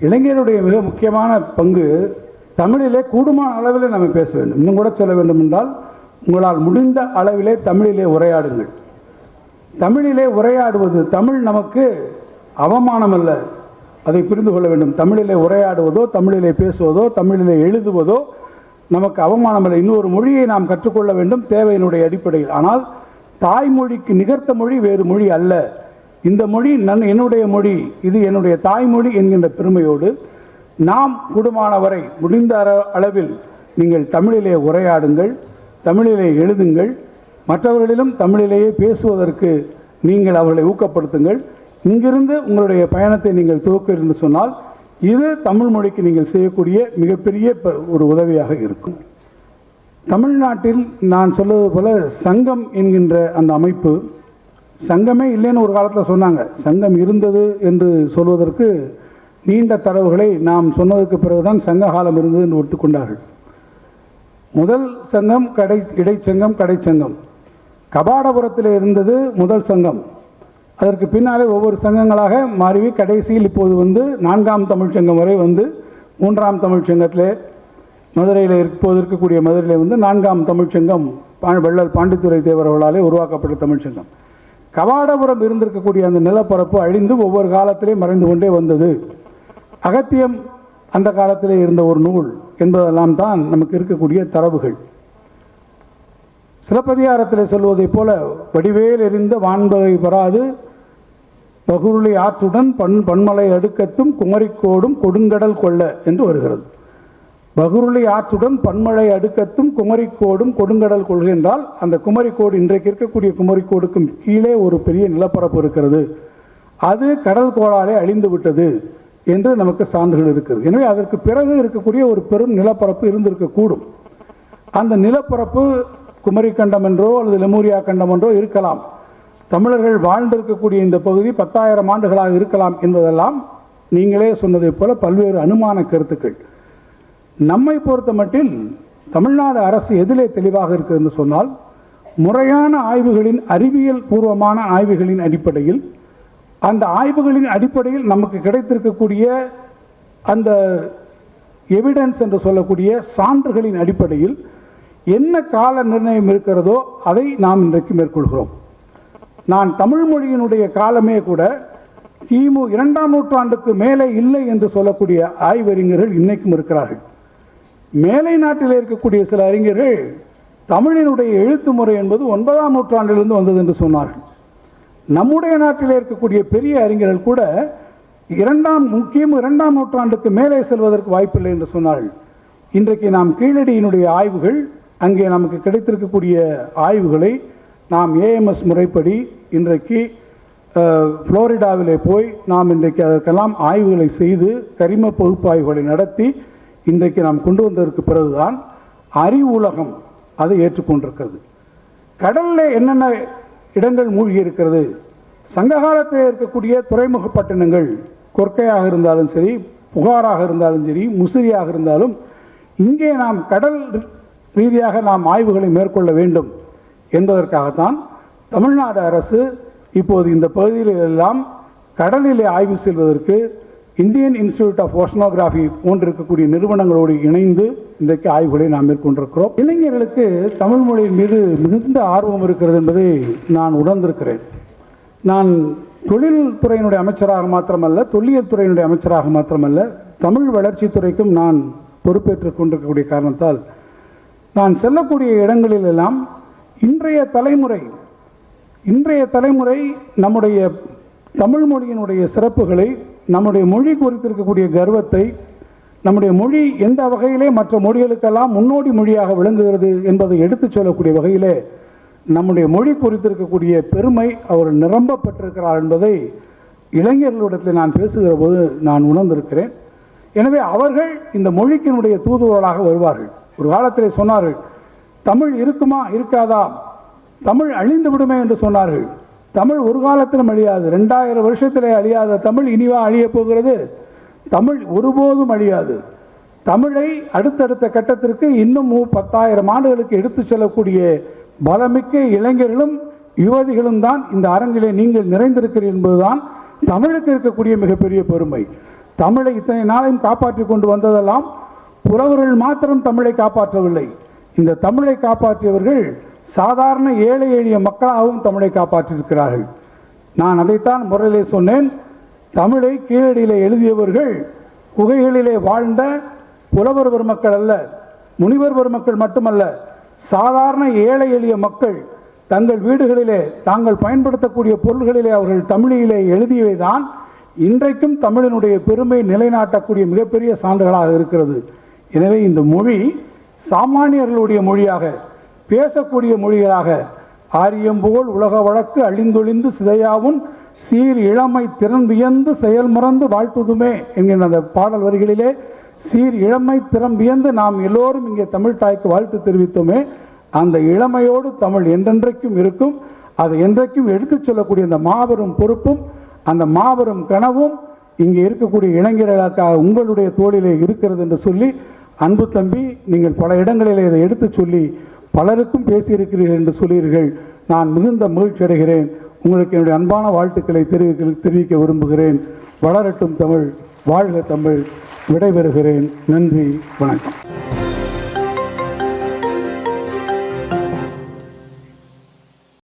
இளைஞருடைய மிக முக்கியமான பங்கு தமிழிலே கூடுமான அளவிலே நம்ம பேச வேண்டும். இன்னும் கூட சொல்ல வேண்டும் என்றால், உங்களால் முடிந்த அளவிலே தமிழிலே உரையாடுங்கள். தமிழிலே உரையாடுவது தமிழ் நமக்கு அவமானம் அல்ல, அதை புரிந்து கொள்ள வேண்டும். தமிழிலே உரையாடுவதோ, தமிழிலே பேசுவதோ, தமிழிலே எழுதுவதோ நமக்கு அவமானம் அல்ல. இன்னொரு மொழியை நாம் கற்றுக்கொள்ள வேண்டும் தேவையினுடைய அடிப்படையில். ஆனால் தாய்மொழிக்கு நிகர்த்த மொழி வேறு மொழி அல்ல. இந்த மொழி என்னுடைய மொழி, இது என்னுடைய தாய்மொழி என்கின்ற பெருமையோடு நாம் கூடுமானவரை முடிந்த அளவில் நீங்கள் தமிழிலே உரையாடுங்கள், தமிழிலே எழுதுங்கள். மற்றவர்களிலும் தமிழிலேயே பேசுவதற்கு நீங்கள் அவர்களை ஊக்கப்படுத்துங்கள். இங்கிருந்து உங்களுடைய பயணத்தை நீங்கள் துவக்க என்று சொன்னால் இது தமிழ் மொழிக்கு நீங்கள் செய்யக்கூடிய மிகப்பெரிய ஒரு உதவியாக இருக்கும். தமிழ்நாட்டில் நான் சொல்வது போல சங்கம் என்கின்ற அந்த அமைப்பு, சங்கமே இல்லைன்னு ஒரு காலத்தில் சொன்னாங்க. சங்கம் இருந்தது என்று சொல்வதற்கு நீண்ட தரவுகளை நாம் சொன்னதுக்கு பிறகுதான் சங்க காலம் இருந்தது என்று ஒத்துக்கொண்டார்கள். முதல் சங்கம் இடைச்சங்கம், கடைச்சங்கம். கபாடபுரத்தில் இருந்தது முதல் சங்கம். அதற்கு பின்னாலே ஒவ்வொரு சங்கங்களாக மாறி கடைசியில் இப்போது வந்து 4ஆம் தமிழ்ச்சங்கம் வரை வந்து 3ஆம் தமிழ்ச்சங்கத்திலே மதுரையில் இப்போது இருக்கக்கூடிய மதுரையில் வந்து 4ஆம் தமிழ்ச்சங்கம் வள்ளல் பாண்டித்துரை தேவர்களாலே உருவாக்கப்பட்ட தமிழ்ச்சங்கம். கபாடபுரம் இருந்திருக்கக்கூடிய அந்த நிலப்பரப்பு அழிந்து ஒவ்வொரு காலத்திலே மறைந்து கொண்டே வந்தது. அகத்தியம் அந்த காலத்திலே இருந்த ஒரு நூல் என்பதெல்லாம் தான் நமக்கு இருக்கக்கூடிய தரவுகள். சிலப்பதிகாரத்தில் சொல்வதைப் போல வடிவேல் எறிந்த வான்பகை பெறாது பகுருளி ஆற்றுடன் பன்மலை அடுக்கத்தும் குமரிக்கோடும் கொடுங்கடல் கொள்ள என்று வருகிறது. பகுருளி ஆற்றுடன் பன்மலை அடுக்கத்தும் குமரிக்கோடும் கொடுங்கடல் கொள்கின்றால் அந்த குமரிக்கோடு இன்றைக்கு இருக்கக்கூடிய குமரிக்கோடுக்கும் கீழே ஒரு பெரிய நிலப்பரப்பு இருக்கிறது. அது கடல் கோளாலே அழிந்து விட்டது என்று நமக்கு சான்றுகள் இருக்கிறது. எனவே அதற்கு பிறகு இருக்கக்கூடிய ஒரு பெரும் நிலப்பரப்பு இருந்திருக்கக்கூடும். அந்த நிலப்பரப்பு குமரி கண்டம் என்றோ அல்லது லெமூரியா கண்டம் என்றோ இருக்கலாம். தமிழர்கள் வாழ்ந்திருக்கக்கூடிய இந்த பகுதி 10,000 ஆண்டுகளாக இருக்கலாம் என்பதெல்லாம் நீங்களே சொன்னதைப் போல பல்வேறு அனுமான கருத்துக்கள். நம்மை பொறுத்த மட்டில் தமிழ்நாடு அரசு எதிலே தெளிவாக இருக்கிறது என்று சொன்னால், முறையான ஆய்வுகளின், அறிவியல் பூர்வமான ஆய்வுகளின் அடிப்படையில், அந்த ஆய்வுகளின் அடிப்படையில் நமக்கு கிடைத்திருக்கக்கூடிய அந்த எவிடன்ஸ் என்று சொல்லக்கூடிய சான்றுகளின் அடிப்படையில் என்ன கால நிர்ணயம் இருக்கிறதோ அதை நாம் இன்றைக்கு மேற்கொள்கிறோம். நான் தமிழ் மொழியினுடைய காலமே கூட கிமு 2ஆம் நூற்றாண்டுக்கு மேலே இல்லை என்று சொல்லக்கூடிய ஆய்வறிஞர்கள் இன்னைக்கும் இருக்கிறார்கள். மேலை நாட்டில் இருக்கக்கூடிய சில அறிஞர்கள் தமிழினுடைய எழுத்து முறை என்பது 9ஆம் நூற்றாண்டிலிருந்து வந்தது என்று சொன்னார்கள். நம்முடைய நாட்டில் இருக்கக்கூடிய பெரிய அறிஞர்கள் கூட கிமு 2ஆம் நூற்றாண்டுக்கு மேலே செல்வதற்கு வாய்ப்பில்லை என்று சொன்னார்கள். இன்றைக்கு நாம் கீழடியினுடைய ஆய்வுகள், அங்கே நமக்கு கிடைத்திருக்கக்கூடிய ஆய்வுகளை நாம் ஏஎம்எஸ் முறைப்படி இன்றைக்கு புளோரிடாவிலே போய் நாம் இன்றைக்கு அதற்கெல்லாம் ஆய்வுகளை செய்து கரிம பகுப்பாய்வுகளை நடத்தி இன்றைக்கு நாம் கொண்டு வந்ததற்கு பிறகுதான் அறிவுலகம் அதை ஏற்றுக்கொண்டிருக்கிறது. கடலில் என்னென்ன இடங்கள் மூழ்கி இருக்கிறது, சங்க காலத்தில் இருக்கக்கூடிய துறைமுக பட்டணங்கள், கொர்க்கையாக இருந்தாலும் சரி, புகாராக இருந்தாலும் சரி, முசிறியாக இருந்தாலும், இங்கே நாம் கடல் ரீதியாக நாம் ஆய்வுகளை மேற்கொள்ள வேண்டும் என்பதற்காகத்தான் தமிழ்நாடு அரசு இப்போது இந்த பகுதியிலெல்லாம் கடலிலே ஆய்வு செய்வதற்கு இந்தியன் இன்ஸ்டிடியூட் ஆஃப் ஓஷனோகிராஃபி போன்றிருக்கக்கூடிய நிறுவனங்களோடு இணைந்து இன்றைக்கு ஆய்வுகளை நாம் மேற்கொண்டிருக்கிறோம். இளைஞர்களுக்கு தமிழ் மொழியின் மீது மிகுந்த ஆர்வம் இருக்கிறது என்பதை நான் உணர்ந்திருக்கிறேன். நான் தொழில்துறையினுடைய அமைச்சராக மாத்திரமல்ல, தொல்லியல் துறையினுடைய அமைச்சராக மாத்திரமல்ல, தமிழ் வளர்ச்சித்துறைக்கும் நான் பொறுப்பேற்றுக் கொண்டிருக்கக்கூடிய காரணத்தால் நான் செல்லக்கூடிய இடங்களிலெல்லாம் இன்றைய தலைமுறை நம்முடைய தமிழ் மொழியினுடைய சிறப்புகளை, நம்முடைய மொழி குறித்திருக்கக்கூடிய கர்வத்தை, நம்முடைய மொழி எந்த வகையிலே மற்ற மொழிகளுக்கெல்லாம் முன்னோடி மொழியாக விளங்குகிறது என்பதை எடுத்துச் சொல்லக்கூடிய வகையிலே நம்முடைய மொழி குறித்திருக்கக்கூடிய பெருமை அவர் நிரம்ப பெற்றிருக்கிறார் என்பதை இளைஞர்களிடத்தில் நான் பேசுகிற போது நான் உணர்ந்திருக்கிறேன். எனவே அவர்கள் இந்த மொழிக்கினுடைய தூதுவர்களாக வருவார்கள். ஒரு காலத்திலே சொன்னார்கள், தமிழ் இருக்குமா இருக்காதா, தமிழ் அழிந்து விடுமே என்று சொன்னார்கள். தமிழ் ஒரு காலத்திலும் அழியாது. 2000 வருஷத்திலே அழியாத தமிழ் இனிவா அழியப் போகிறது? தமிழ் ஒருபோதும் அழியாது. தமிழை அடுத்தடுத்த கட்டத்திற்கு இன்னும் 10,000 ஆண்டுகளுக்கு எடுத்துச் செல்லக்கூடிய பலமிக்க இளைஞர்களும் யுவதிகளும் தான் இந்த அரங்கிலே நீங்கள் நிறைந்திருக்கிறீர்கள் என்பதுதான் தமிழுக்கு இருக்கக்கூடிய மிகப்பெரிய பெருமை. தமிழை இத்தனை நாளையும் காப்பாற்றி கொண்டு வந்ததெல்லாம் புலவர்கள் மாத்திரம் தமிழை காப்பாற்றவில்லை. இந்த தமிழை காப்பாற்றியவர்கள் சாதாரண ஏழை எளிய மக்களாகவும் தமிழை காப்பாற்றியிருக்கிறார்கள். நான் அதைத்தான் முறையிலே சொன்னேன். தமிழை கீழடியிலே எழுதியவர்கள் குகைகளிலே வாழ்ந்த புலவர் பெருமக்கள் அல்ல, முனிவர் பெருமக்கள் மட்டுமல்ல, சாதாரண ஏழை எளிய மக்கள் தங்கள் வீடுகளிலே தாங்கள் பயன்படுத்தக்கூடிய பொருள்களிலே அவர்கள் தமிழிலே எழுதியவைதான் இன்றைக்கும் தமிழினுடைய பெருமை நிலைநாட்டக்கூடிய மிகப்பெரிய சான்றுகளாக இருக்கிறது. எனவே இந்த மொழி சாமானியர்களுடைய மொழியாக, பேசக்கூடிய மொழிகளாக, ஆரியம்போல் உலக வழக்கு அழிந்தொழிந்து சிதையாவும் சீர் இளமை திறன் வியந்து செயல் மறந்து வாழ்த்துதுமே என்கின்ற அந்த பாடல் வரிகளிலே சீர் இளமை திறம் வியந்து நாம் எல்லோரும் இங்கே தமிழ் தாய்க்கு வாழ்த்து தெரிவித்தோமே, அந்த இளமையோடு தமிழ் என்றென்றைக்கும் இருக்கும். அதை என்றைக்கும் எடுத்துச் சொல்லக்கூடிய அந்த மாபெரும் பொறுப்பும் அந்த மாபெரும் கனவும் இங்கே இருக்கக்கூடிய இளைஞர்களுக்காக உங்களுடைய தோளிலே இருக்கிறது என்று சொல்லி, அன்பு தம்பி, நீங்கள் பல இடங்களிலே இதை எடுத்துச் சொல்லி பலருக்கும் பேசியிருக்கிறீர்கள் என்று சொல்லீர்கள். நான் மிகுந்த மகிழ்ச்சி அடைகிறேன். உங்களுக்கு என்னுடைய அன்பான வாழ்த்துக்களை தெரிவிக்க விரும்புகிறேன். வளரட்டும் தமிழ், வாழ்க தமிழ். விடைபெறுகிறேன். நன்றி, வணக்கம்.